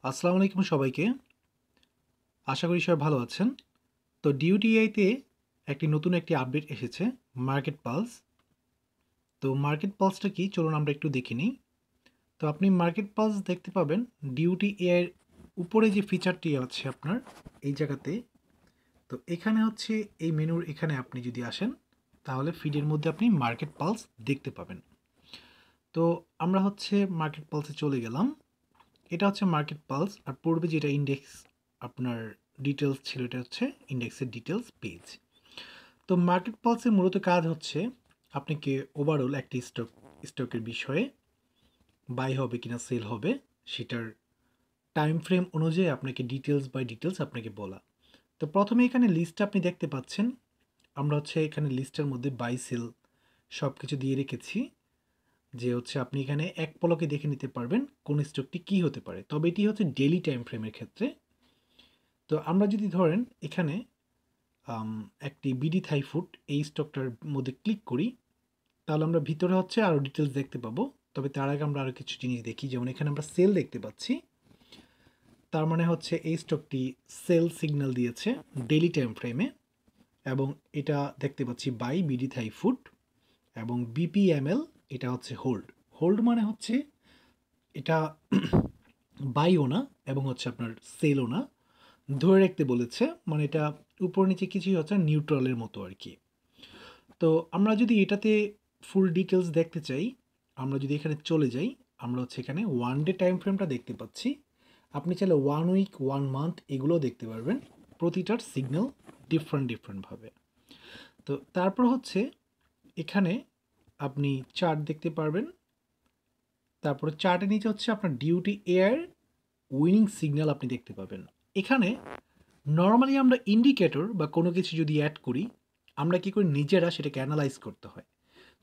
আসসালামু আলাইকুম সবাইকে। আশা করি সবাই ভালো আছেন। তো ডিউটিআইতে নতুন একটি আপডেট এসেছে, মার্কেট পালস। তো মার্কেট পালসটা কি? চলুন আমরা একটু দেখে নিই। তো আপনি মার্কেট পালস দেখতে পাবেন ডিউটিএআই এর উপরে যে ফিচারটি আছে আপনার এই জায়গাতে। তো এখানে হচ্ছে এই মেনুর এখানে আপনি যদি আসেন তাহলে ফিডের মধ্যে আপনি মার্কেট পালস দেখতে পাবেন। তো আমরা হচ্ছে মার্কেট পালসে চলে গেলাম। এটা হচ্ছে মার্কেট পালস, আর পূর্বে যেটা ইন্ডেক্স আপনার ডিটেলস ছিল, এটা হচ্ছে ইন্ডেক্সের ডিটেলস পেজ। তো মার্কেট পালসের মূলত কাজ হচ্ছে আপনাকে ওভারঅল একটি স্টকের বিষয়ে বাই হবে কিনা সেল হবে সেটার টাইম ফ্রেম অনুযায়ী আপনাকে ডিটেলস বাই ডিটেলস আপনাকে বলা। তো প্রথমে এখানে লিস্টটা আপনি দেখতে পাচ্ছেন। আমরা হচ্ছে এখানে লিস্টের মধ্যে বাই সেল সব কিছু দিয়ে রেখেছি, যে হচ্ছে আপনি এখানে এক পলকে দেখে নিতে পারবেন কোন স্টকটি কী হতে পারে। তবে এটি হচ্ছে ডেইলি টাইম ফ্রেমের ক্ষেত্রে। তো আমরা যদি ধরেন এখানে একটি বিডি থাই ফুড এই স্টকটার মধ্যে ক্লিক করি, তাহলে আমরা ভিতরে হচ্ছে আরও ডিটেলস দেখতে পাবো। তবে তার আগে আমরা আরও কিছু জিনিস দেখি, যেমন এখানে আমরা সেল দেখতে পাচ্ছি। তার মানে হচ্ছে এই স্টকটি সেল সিগন্যাল দিয়েছে ডেইলি টাইম ফ্রেমে, এবং এটা দেখতে পাচ্ছি বাই বিডি থাই ফুড, এবং বিপিএমএল এটা হচ্ছে হোল্ড। হোল্ড মানে হচ্ছে এটা বাইও না এবং হচ্ছে আপনার সেলও না, ধরে রাখতে বলেছে। মানে এটা উপর নিচে কিছুই হচ্ছে নিউট্রালের মতো আর কি। তো আমরা যদি এটাতে ফুল ডিটেলস দেখতে চাই, আমরা যদি এখানে চলে যাই, আমরা হচ্ছে এখানে ওয়ান ডে টাইম ফ্রেমটা দেখতে পাচ্ছি। আপনি চাইলে 1 উইক 1 মান্থ এগুলোও দেখতে পারবেন, প্রতিটার সিগন্যাল ডিফারেন্টভাবে। তো তারপর হচ্ছে এখানে আপনি চার্ট দেখতে পারবেন। তারপরে চার্টের নিচে হচ্ছে আপনার ডিউটি এয়ার উইনিং সিগন্যাল আপনি দেখতে পাবেন। এখানে নর্মালি আমরা ইন্ডিকেটর বা কোনো কিছু যদি অ্যাড করি, আমরা কী করি, নিজেরা সেটাকে অ্যানালাইজ করতে হয়।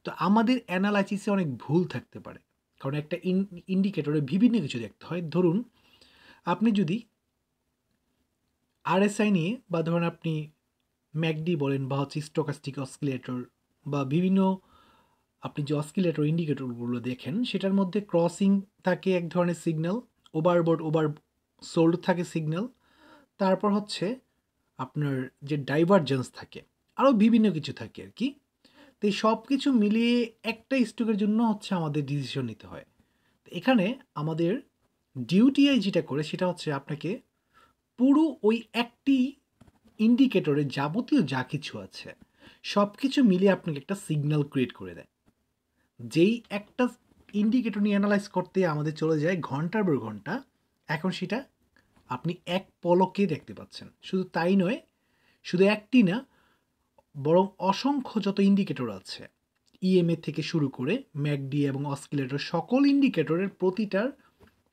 তো আমাদের অ্যানালাইসিসে অনেক ভুল থাকতে পারে, কারণ একটা ইন্ডিকেটরে বিভিন্ন কিছু দেখতে হয়। ধরুন আপনি যদি আরএসআই নিয়ে, বা ধরুন আপনি ম্যাকডি বলেন বা হচ্ছে স্টকাস্টিক অসকিলেটর, বা বিভিন্ন আপনি যে অসকিলেটর ইন্ডিকেটরগুলো দেখেন সেটার মধ্যে ক্রসিং থাকে এক ধরনের সিগন্যাল, ওভারবোর্ড ওভার সোল্ড থাকে সিগন্যাল, তারপর হচ্ছে আপনার যে ডাইভারজেন্স থাকে, আরও বিভিন্ন কিছু থাকে আর কি। তো এই সব কিছু মিলিয়ে একটা স্টকের জন্য হচ্ছে আমাদের ডিসিশন নিতে হয়। তো এখানে আমাদের ডিউটিআই যেটা করে সেটা হচ্ছে আপনাকে পুরো ওই একটি ইন্ডিকেটরে যাবতীয় যা কিছু আছে সব কিছু মিলিয়ে আপনাকে একটা সিগন্যাল ক্রিয়েট করে দেয়। যেই একটা ইন্ডিকেটর নিয়ে অ্যানালাইজ করতে আমাদের চলে যায় ঘন্টার পর ঘন্টা, এখন সেটা আপনি এক পলকে দেখতে পাচ্ছেন। শুধু তাই নয়, শুধু একটি না, বরং অসংখ্য যত ইন্ডিকেটর আছে, ইএমএ থেকে শুরু করে ম্যাকডি এবং অসকিলেটর, সকল ইন্ডিকেটরের প্রতিটার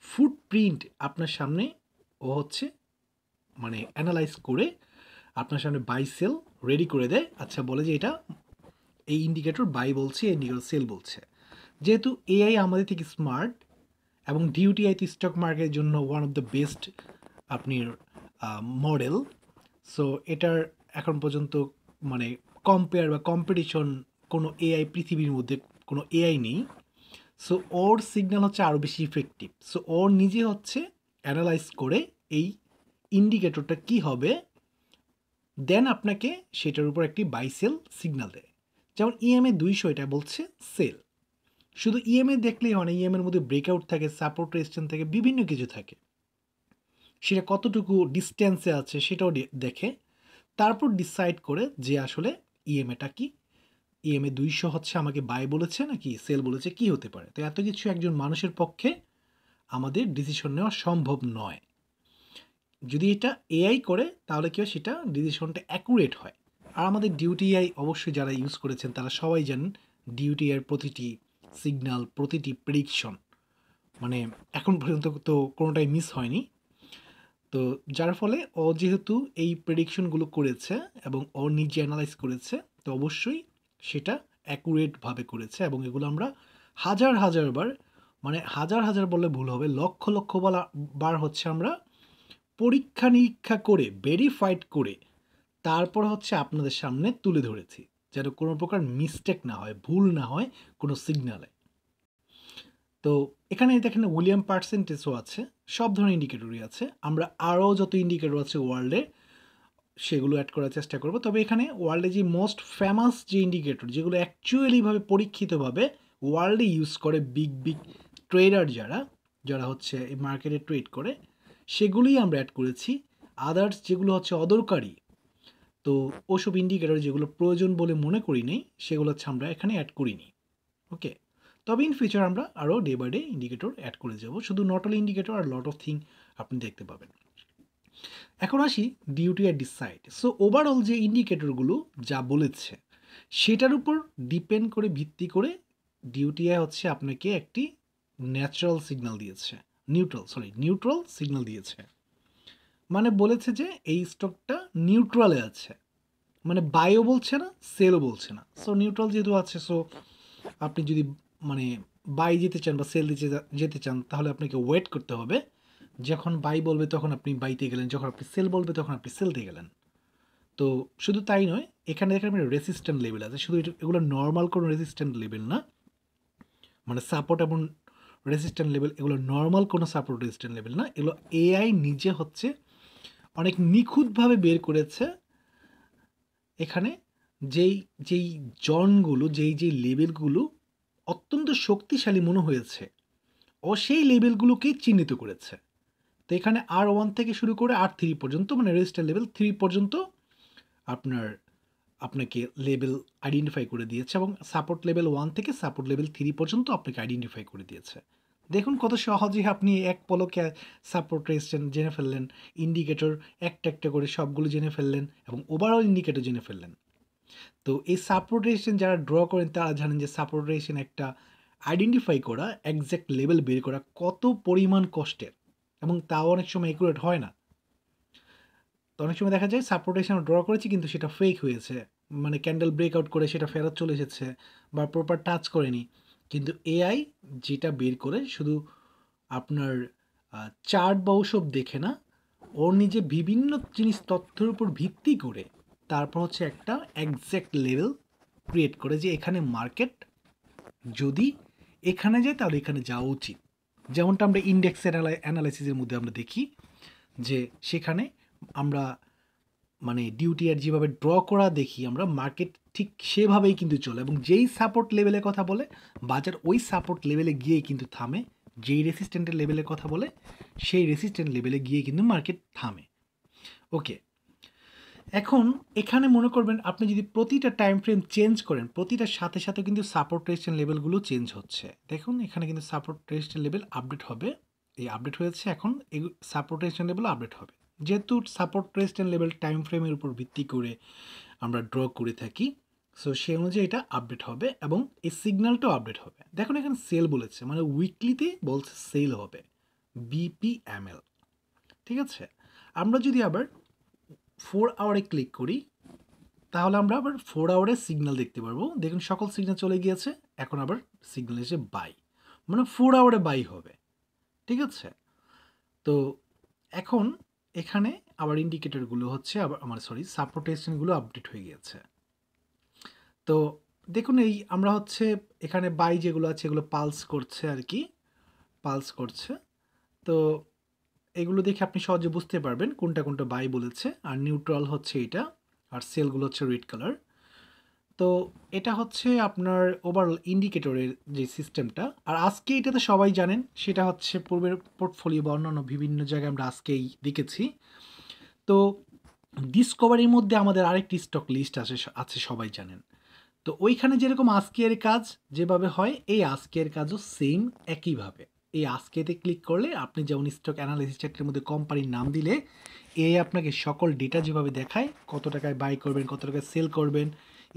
ফুটপ্রিন্ট আপনার সামনে ও হচ্ছে মানে অ্যানালাইজ করে আপনার সামনে বাই সেল রেডি করে দেয়। আচ্ছা, বলে যে এটা এই ইন্ডিকেটর বাই বলছে, এই ইন্ডিকেটর সেল বলছে। যেহেতু এআই আমাদের থেকে স্মার্ট, এবং ডিউটিআই স্টক মার্কেটের জন্য ওয়ান অফ দ্য বেস্ট আপনি মডেল। সো এটার এখন পর্যন্ত মানে কম্পেয়ার বা কম্পিটিশন কোনো এআই পৃথিবীর মধ্যে কোনো এআই নেই। সো ওর সিগন্যাল হচ্ছে আরও বেশি ইফেক্টিভ। সো ওর নিজে হচ্ছে অ্যানালাইজ করে এই ইন্ডিকেটরটা কি হবে, দেন আপনাকে সেটার উপর একটি বাই সেল সিগন্যাল দেয়। যেমন ইএমএ 200 এটা বলছে সেল। শুধু ইএমএ দেখলেই হয় না, ইএমএর মধ্যে ব্রেকআউট থাকে, সাপোর্ট রেজিস্ট্যান্স থাকে, বিভিন্ন কিছু থাকে। সেটা কতটুকু ডিস্টেন্সে আছে সেটাও দেখে, তারপর ডিসাইড করে যে আসলে ইএমএটা কি, ইএমএ 200 হচ্ছে আমাকে বাই বলেছে নাকি সেল বলেছে, কি হতে পারে। তো এত কিছু একজন মানুষের পক্ষে আমাদের ডিসিশন নেওয়া সম্ভব নয়। যদি এটা এআই করে তাহলে কি হয়, সেটা ডিসিশনটা অ্যাকুরেট হয়। আর আমাদের ডিউটিআই অবশ্যই যারা ইউজ করেছেন তারা সবাই জানেন ডিউটিআইয়ের প্রতিটি সিগন্যাল, প্রতিটি প্রেডিকশন মানে এখন পর্যন্ত তো কোনোটাই মিস হয়নি। তো যার ফলে ও যেহেতু এই প্রেডিকশনগুলো করেছে এবং ও নিজে অ্যানালাইজ করেছে, তো অবশ্যই সেটা অ্যাকুরেটভাবে করেছে। এবং এগুলো আমরা হাজার হাজার বার, মানে হাজার হাজার বললে ভুল হবে, লক্ষ লক্ষ বার হচ্ছে আমরা পরীক্ষা নিরীক্ষা করে ভেরিফাইড করে তারপর হচ্ছে আপনাদের সামনে তুলে ধরেছি, যেন কোনো প্রকার মিস্টেক না হয়, ভুল না হয় কোনো সিগনালে। তো এখানে দেখেন উইলিয়াম পার্সেন্টেজও আছে, সব ধরনের ইন্ডিকেটরই আছে। আমরা আরও যত ইন্ডিকেটর আছে ওয়ার্ল্ডে সেগুলো অ্যাড করার চেষ্টা করব। তবে এখানে ওয়ার্ল্ডে যে মোস্ট ফেমাস যে ইন্ডিকেটর, যেগুলো অ্যাকচুয়ালিভাবে পরীক্ষিতভাবে ওয়ার্ল্ডে ইউজ করে বিগ বিগ ট্রেডার যারা যারা হচ্ছে এই মার্কেটে ট্রেড করে, সেগুলোই আমরা অ্যাড করেছি। আদার্স যেগুলো হচ্ছে অদরকারি, তো ওসব ইন্ডিকেটর যেগুলো প্রয়োজন বলে মনে করি নেই, সেগুলো হচ্ছে আমরা এখানে অ্যাড করিনি। ওকে, তবে ইন ফিউচার আমরা আরও day by day indicator add করে যাব। শুধু নট অনলি ইন্ডিকেটর, আর লট অফ থিং আপনি দেখতে পাবেন। এখন আসি ডিউটি আর ডিসাইড। সো ওভারঅল যে ইন্ডিকেটরগুলো যা বলেছে সেটার উপর ডিপেন্ড করে, ভিত্তি করে ডিউটিআই হচ্ছে আপনাকে একটি ন্যাচারাল সিগন্যাল দিয়েছে, নিউট্রাল সিগন্যাল দিয়েছে। মানে বলেছে যে এই স্টকটা নিউট্রালে আছে, মানে বাইও বলছে না, সেলও বলছে না। সো নিউট্রাল যেহেতু আছে, সো আপনি যদি মানে বাই যেতে চান বা সেল দিতে যেতে চান, তাহলে আপনাকে ওয়েট করতে হবে। যখন বাই বলবে তখন আপনি বাইতে গেলেন, যখন আপনি সেল বলবে তখন আপনি সেলতে গেলেন। তো শুধু তাই নয়, এখানে দেখেন রেসিস্ট্যান্ট লেভেল আছে। শুধু এগুলো নর্মাল কোনো রেসিস্ট্যান্ট লেভেল না, মানে সাপোর্ট এবং রেসিস্ট্যান্ট লেভেল, এগুলো নর্মাল কোনো সাপোর্ট রেসিস্ট্যান্ট লেভেল না, এগুলো এআই নিজে হচ্ছে অনেক নিখুঁতভাবে বের করেছে। এখানে যেই যেই জনগুলো, যেই লেভেলগুলো অত্যন্ত শক্তিশালী মনে হয়েছে, ও সেই লেভেলগুলোকেই চিহ্নিত করেছে। তো এখানে R1 থেকে শুরু করে R3 পর্যন্ত, মানে রেজিস্টার লেভেল 3 পর্যন্ত আপনাকে লেভেল আইডেন্টিফাই করে দিয়েছে, এবং সাপোর্ট লেভেল 1 থেকে সাপোর্ট লেভেল 3 পর্যন্ত আপনাকে আইডেন্টিফাই করে দিয়েছে। দেখুন কত সহজে আপনি এক পলকে সাপোর্ট রেজিস্ট্যান্স জেনে ফেললেন, ইন্ডিকেটর একটা একটা করে সবগুলো জেনে ফেললেন, এবং ওভারঅল ইন্ডিকেটর জেনে ফেললেন। তো এই সাপোর্ট রেজিস্ট্যান্স যারা ড্র করেন তারা জানেন যে সাপোর্ট রেজিস্ট্যান্স একটা আইডেন্টিফাই করা, একজ্যাক্ট লেভেল বের করা কত পরিমাণ কষ্টের, এবং তাও অনেক সময় একুরেট হয় না। তো অনেক সময় দেখা যায় সাপোর্ট রেজিস্ট্যান্স আমরা ড্র করেছি কিন্তু সেটা ফেক হয়েছে, মানে ক্যান্ডেল ব্রেকআউট করে সেটা ফেরত চলে এসেছে, বা প্রপার টাচ করেনি। কিন্তু এআই যেটা বের করে শুধু আপনার চার্ট বা ওসব দেখে না, ওর নিজে বিভিন্ন জিনিস তথ্যের উপর ভিত্তি করে তারপর হচ্ছে একটা একজ্যাক্ট লেভেল ক্রিয়েট করে, যে এখানে মার্কেট যদি এখানে যায় তাহলে এখানে যাওয়া উচিত। যেমনটা আমরা ইন্ডেক্স অ্যানালাইসিসের মধ্যে আমরা দেখি যে সেখানে আমরা মানে ডিউটি আর যেভাবে ড্র করা দেখি আমরা, মার্কেট ঠিক সেভাবেই কিন্তু চলে, এবং যেই সাপোর্ট লেভেলের কথা বলে বাজার ওই সাপোর্ট লেভেলে গিয়েই কিন্তু থামে, যেই রেসিস্ট্যান্টের লেভেলের কথা বলে সেই রেসিস্ট্যান্ট লেভেলে গিয়ে কিন্তু মার্কেট থামে। ওকে, এখন এখানে মনে করবেন আপনি যদি প্রতিটা টাইম ফ্রেম চেঞ্জ করেন, প্রতিটার সাথে সাথে কিন্তু সাপোর্ট রেজিস্ট্যান্স লেভেলগুলো চেঞ্জ হচ্ছে। দেখুন এখানে কিন্তু সাপোর্ট রেজিস্ট্যান্স লেভেল আপডেট হবে, এই আপডেট হয়েছে, এখন এই সাপোর্ট রেজিস্ট্যান্স লেভেল আপডেট হবে। যেহেতু সাপোর্ট রেজিস্ট্যান্স লেভেল টাইম ফ্রেমের উপর ভিত্তি করে আমরা ড্র করে থাকি, সো সেই অনুযায়ী এটা আপডেট হবে, এবং এই সিগন্যালটাও আপডেট হবে। দেখুন এখানে সেল বলেছে, মানে উইকলিতে বলছে সেল হবে, বিপিএমএল। ঠিক আছে, আমরা যদি আবার 4 আওয়ারে ক্লিক করি, তাহলে আমরা আবার 4 আওয়ারের সিগন্যাল দেখতে পারবো। দেখুন সকল সিগন্যাল চলে গিয়েছে, এখন আবার সিগন্যাল এসে বাই, মানে 4 আওয়ারে বাই হবে। ঠিক আছে, তো এখন এখানে আবার ইন্ডিকেটরগুলো হচ্ছে আবার আমার সাপোর্ট রেজিস্ট্যান্সগুলো আপডেট হয়ে গিয়েছে। তো দেখুন এই আমরা হচ্ছে এখানে বাই যেগুলো আছে এগুলো পালস করছে আর কি, পালস করছে। তো এগুলো দেখে আপনি সহজে বুঝতে পারবেন কোনটা কোনটা বাই বলেছে। আর নিউট্রাল হচ্ছে এটা, আর সেলগুলো হচ্ছে রেড কালার। তো এটা হচ্ছে আপনার ওভারঅল ইন্ডিকেটরের যে সিস্টেমটা। আর আজকে এটাতে সবাই জানেন, সেটা হচ্ছে পূর্বের পোর্টফোলিও বা অন্যান্য বিভিন্ন জায়গায় আমরা আজকেই দেখেছি। তো ডিসকভারির মধ্যে আমাদের আরেকটি স্টক লিস্ট আছে সবাই জানেন। তো ওইখানে যেরকম আজকের কাজ যেভাবে হয়, এই আজকের কাজও সেম একইভাবে। এই আজকেতে ক্লিক করলে আপনি যেমন স্টক অ্যানালাইসিস চার্টের মধ্যে কোম্পানির নাম দিলে আপনাকে সকল ডেটা যেভাবে দেখায়, কত টাকায় বাই করবেন, কত টাকায় সেল করবেন,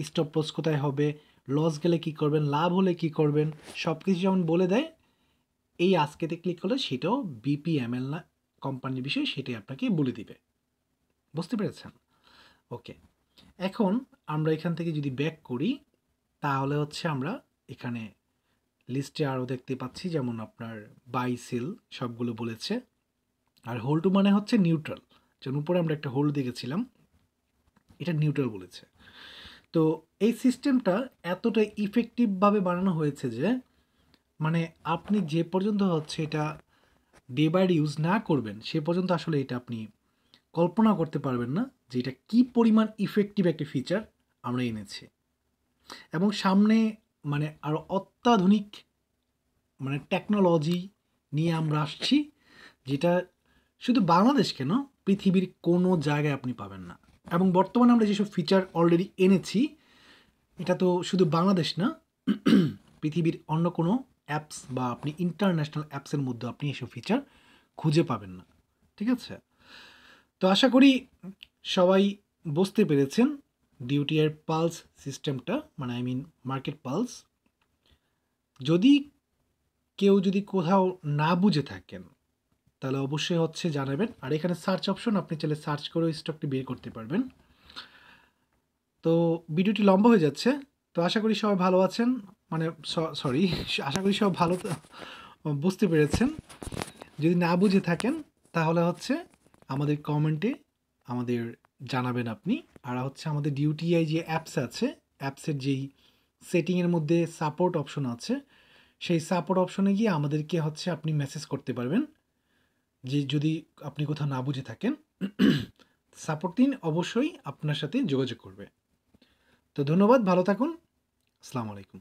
স্টপ লস কোথায় হবে, লস গেলে কি করবেন, লাভ হলে কি করবেন, সব কিছু যেমন বলে দেয়, এই আজকেতে ক্লিক করলে সেটাও বিপিএমএল না কোম্পানির বিষয়, সেটাই আপনাকে বলে দিবে। বুঝতে পেরেছেন? ওকে, এখন আমরা এখান থেকে যদি ব্যাক করি, তাহলে হচ্ছে আমরা এখানে লিস্টে আরও দেখতে পাচ্ছি, যেমন আপনার বাই সেল সবগুলো বলেছে। আর হোল্ড টু মানে হচ্ছে নিউট্রাল, যেমন উপরে আমরা একটা হোল্ড দেখেছিলাম, এটা নিউট্রাল বলেছে। তো এই সিস্টেমটা এতটা ইফেক্টিভভাবে বানানো হয়েছে যে মানে আপনি যে পর্যন্ত হচ্ছে এটা ডে বাই ডে ইউজ না করবেন সে পর্যন্ত আসলে এটা আপনি কল্পনা করতে পারবেন না যে এটা কী পরিমাণ ইফেক্টিভ একটি ফিচার আমরা এনেছি। এবং সামনে মানে আরও অত্যাধুনিক মানে টেকনোলজি নিয়ে আমরা আসছি, যেটা শুধু বাংলাদেশ কেন পৃথিবীর কোনো জায়গায় আপনি পাবেন না। এবং বর্তমানে আমরা যেসব ফিচার অলরেডি এনেছি, এটা তো শুধু বাংলাদেশ না, পৃথিবীর অন্য কোনো অ্যাপস বা আপনি ইন্টারন্যাশনাল অ্যাপসের মধ্যে আপনি এসব ফিচার খুঁজে পাবেন না। ঠিক আছে? তো আশা করি সবাই বুঝতে পেরেছেন ডিউটিআর পালস সিস্টেমটা, মানে আই মিন মার্কেট পালস। যদি কেউ যদি কোথাও না বুঝে থাকেন তাহলে অবশ্যই হচ্ছে জানাবেন। আর এখানে সার্চ অপশন, আপনি চাইলে সার্চ করে স্টকটি বের করতে পারবেন। তো ভিডিওটি লম্বা হয়ে যাচ্ছে, তো আশা করি সবাই ভালো আছেন, মানে সরি, আশা করি সবাই ভালো বুঝতে পেরেছেন। যদি না বুঝে থাকেন তাহলে হচ্ছে আমাদের কমেন্টে আমাদের জানাবেন আপনি। আর হচ্ছে আমাদের ডিউটিআই যে অ্যাপস আছে, অ্যাপসের যেই সেটিংয়ের মধ্যে সাপোর্ট অপশন আছে, সেই সাপোর্ট অপশনে গিয়ে আমাদেরকে হচ্ছে আপনি মেসেজ করতে পারবেন যে যদি আপনি কোথাও না বুঝে থাকেন। সাপোর্ট টিম অবশ্যই আপনার সাথে যোগাযোগ করবে। তো ধন্যবাদ, ভালো থাকুন। আসসালামু আলাইকুম।